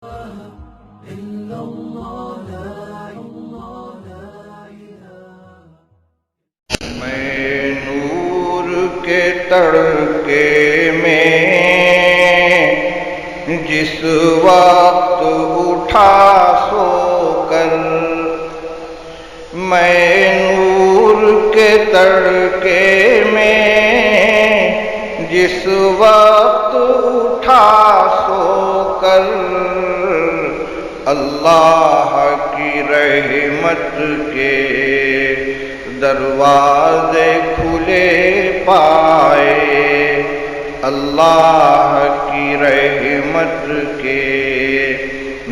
میں نور کے تڑکے میں جس وقت اٹھا سو کر، میں نور کے تڑکے میں جس وقت اٹھا سو کر، اللہ کی رحمت کے دروازے کھلے پائے، اللہ کی رحمت کے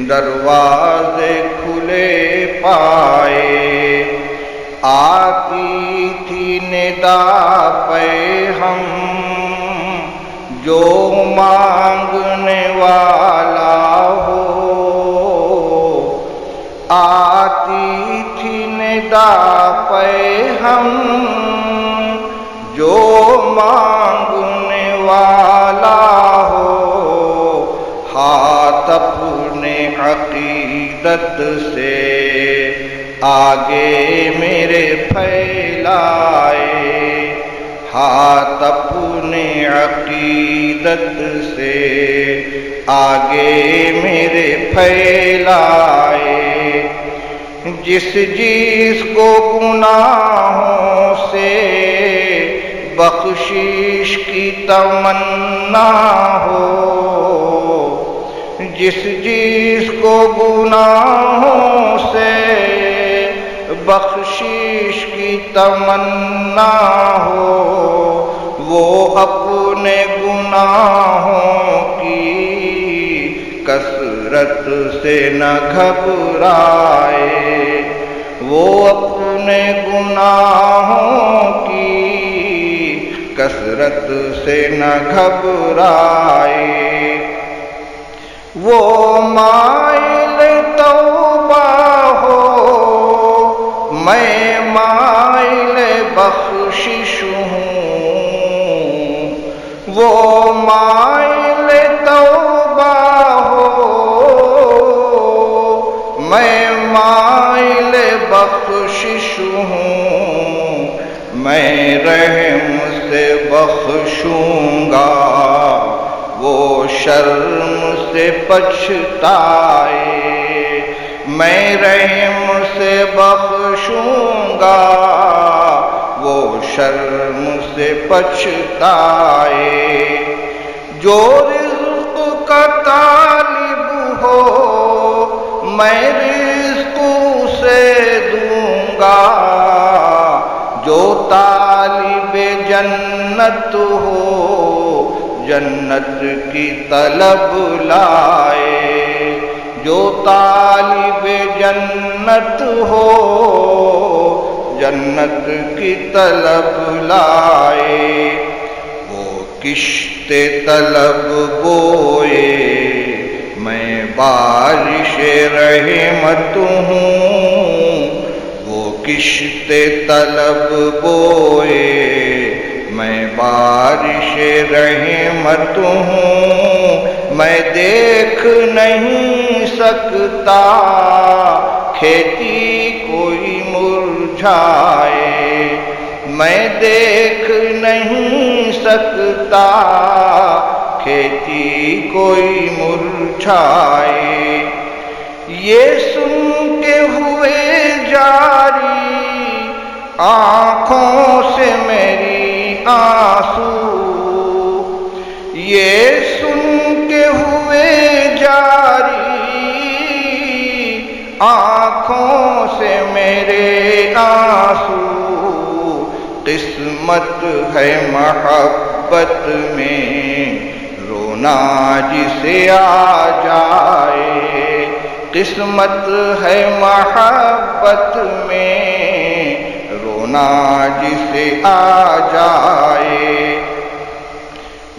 دروازے کھلے پائے۔ آتی تھی ندا پہ ہم جو مانگنے والا ہو، آتی تھی ندا پہ ہم جو مانگنے والا ہو، ہاتھ اپنے عقیدت سے آگے میرے پھیلائے، ہاتھ اپنے عقیدت سے آگے میرے پھیلائے۔ جس جس کو گناہوں سے بخشش کی تمنا ہو، جس جس کو گناہوں سے بخشش کی تمنا ہو، وہ اپنے گناہوں کی کثرت سے نہ گھبرائے، وہ اپنے گناہوں کی کثرت سے نہ گھبرائے۔ وہ مائل توبہ ہو، میں مائل بخشش ہوں، وہ مائل توبہ ہو، میں مائل بخشش ہوں، میں رحم سے بخشوں گا وہ شرم سے پچھتائے، میں رحم سے بخشوں گا وہ شرم سے پچھتائے۔ جو رزق کا طالب ہو میں رزق اسے دوں گا، جو طالب جنت ہو جنت کی طلب لائے، جو طالب جنت ہو جنت کی طلب لائے۔ وہ کشت طلب بوئے میں بارش رحمت ہوں، وہ کشت طلب بوئے میں بارش رحمت ہوں، میں دیکھ نہیں سکتا کھیتی کوئی مرجھائے، میں دیکھ نہیں سکتا کھیتی کوئی مرجھائے۔ یہ سن کے ہوئے جاری آنکھوں سے میری آنسو، یہ سن کے ہوئے جاری آنکھوں سے میرے آنسو، قسمت ہے محبت میں رونا جسے آ جائے، قسمت ہے محبت میں رونا جسے آ جائے۔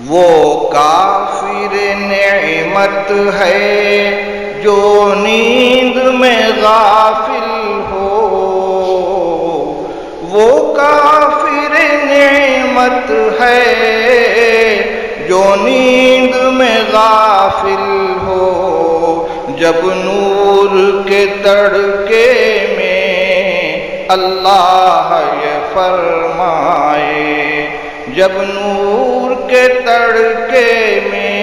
وہ کافر نعمت ہے جو نیند میں غافل ہو، وہ کافر نعمت ہے جو نیند میں غافل ہو، جب نور کے تڑکے میں اللہ یہ فرمائے، جب نور کے تڑکے میں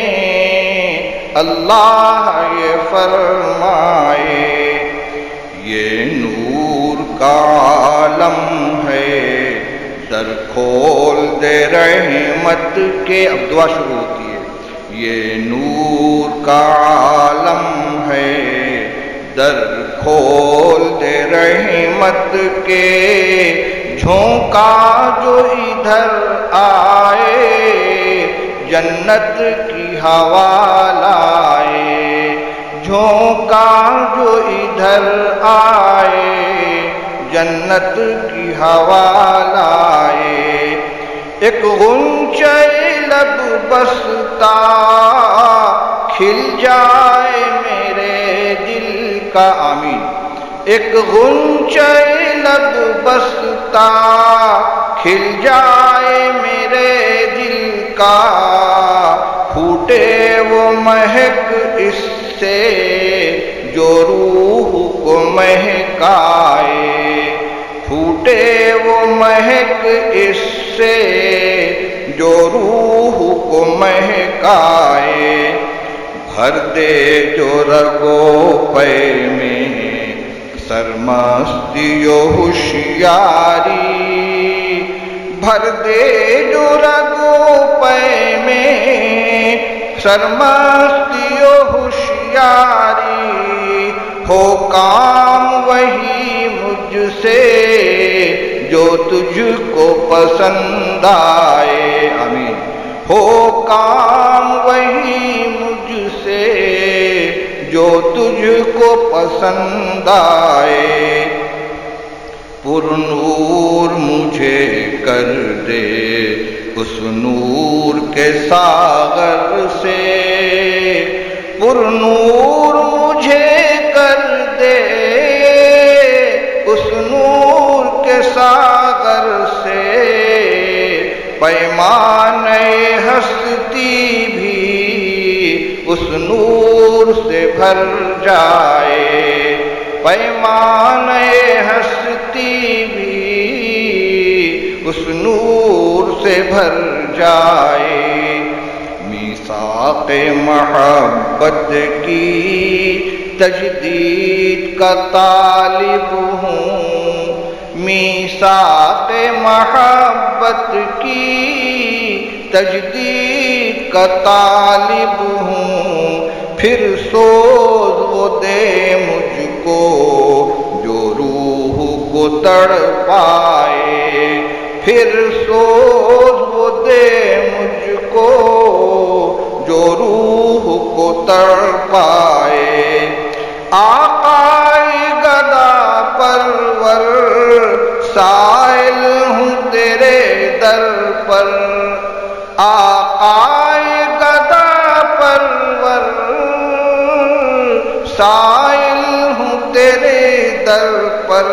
اللہ یہ فرمائے، یہ نور کا عالم ہے در کھول دے رحمت کے۔ اب دعا شروع ہوتی ہے، یہ نور کا عالم ہے در کھول دے رحمت کے، جھونکا جو ادھر آئے جنت کی ہوا لائے، جھونکا جو ادھر آئے جنت کی ہوا لائے، ایک غنچہ لب بستا کھل جائے میرے دل کا، آمین، ایک غنچہ لب بستا کھل جائے میرے دل کا، پھوٹے وہ مہک اس سے جو روح کو مہکائے، پھوٹے وہ مہک اس سے جو روح کو مہکائے، بھر دے جو رگو پے میں سرمستی و ہوشیاری، بھر دے جو رگو پے میں سرمستی و ہوشیاری، ہو کام وہی مجھ سے جو تجھ کو پسند آئے، آمین، ہو کام وہی مجھ سے جو تجھ کو پسند آئے، پر نور مجھے کر دے اس نور کے ساغر سے، پر نور مجھے کر دے اس نور کے ساغر سے، پیمانے ہستی بھی اس نور سے بھر جائے، پیمانے ہستی بھی اس نور سے بھر جائے، میثاق محبت کی تجدید کا طالب ہوں، میثاق محبت کی تجدید کا طالب ہوں، پھر سوز وہ دے مجھ کو جو روح کو تڑپائے، پھر سوز وہ دے مجھ کو جو روح کو تڑپائے، آقائے گدا پرور سائل ہوں تیرے در پر، آقائے گدا پرور سائل ہوں تیرے در پر،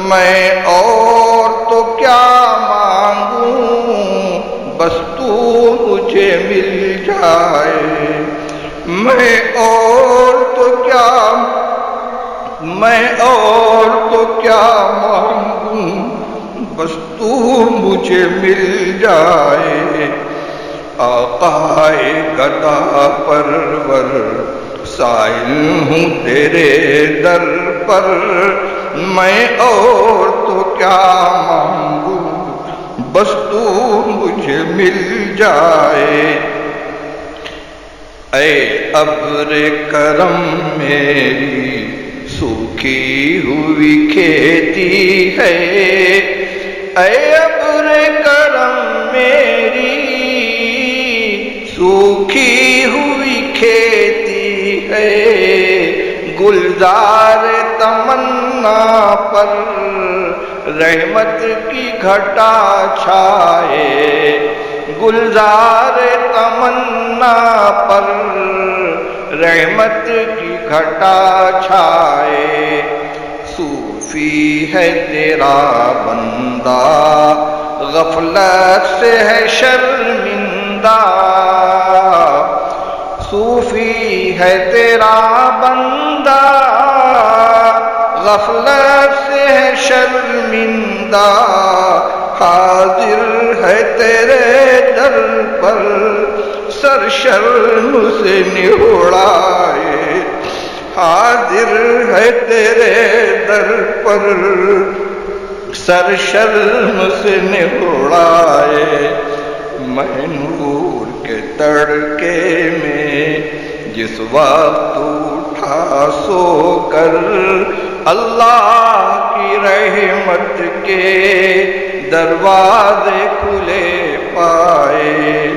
میں اور تو کیا مانگوں بس تو مجھے مل جائے، میں اور تو کیا مانگوں بس تو مجھے مل جائے، آقائے گدا پرور سائل ہوں تیرے در پر، میں اور تو کیا مانگوں بس تو مجھے مل جائے، اے ابر کرم میری سوکھی ہوئی کھیتی ہے، اے ابر کرم میری سوکھی ہوئی کھیتی ہے، گلزار تمنا پر رحمت کی گھٹا چھائے، گلزار تمنا پر رحمت کی گھٹا چھائے، صوفی ہے تیرا بندہ غفلت سے ہے شرمندہ، صوفی ہے تیرا بندہ غفلت سے ہے شرمندہ حاضر ہے تیرے در پر سر شرم سے نہوڑائے حاضر ہے تیرے در پر سر شرم سے نہوڑائے میں نور کے تڑکے میں جس وقت اٹھا سو کر اللہ کی رحمت کے دروازے کھلے پائے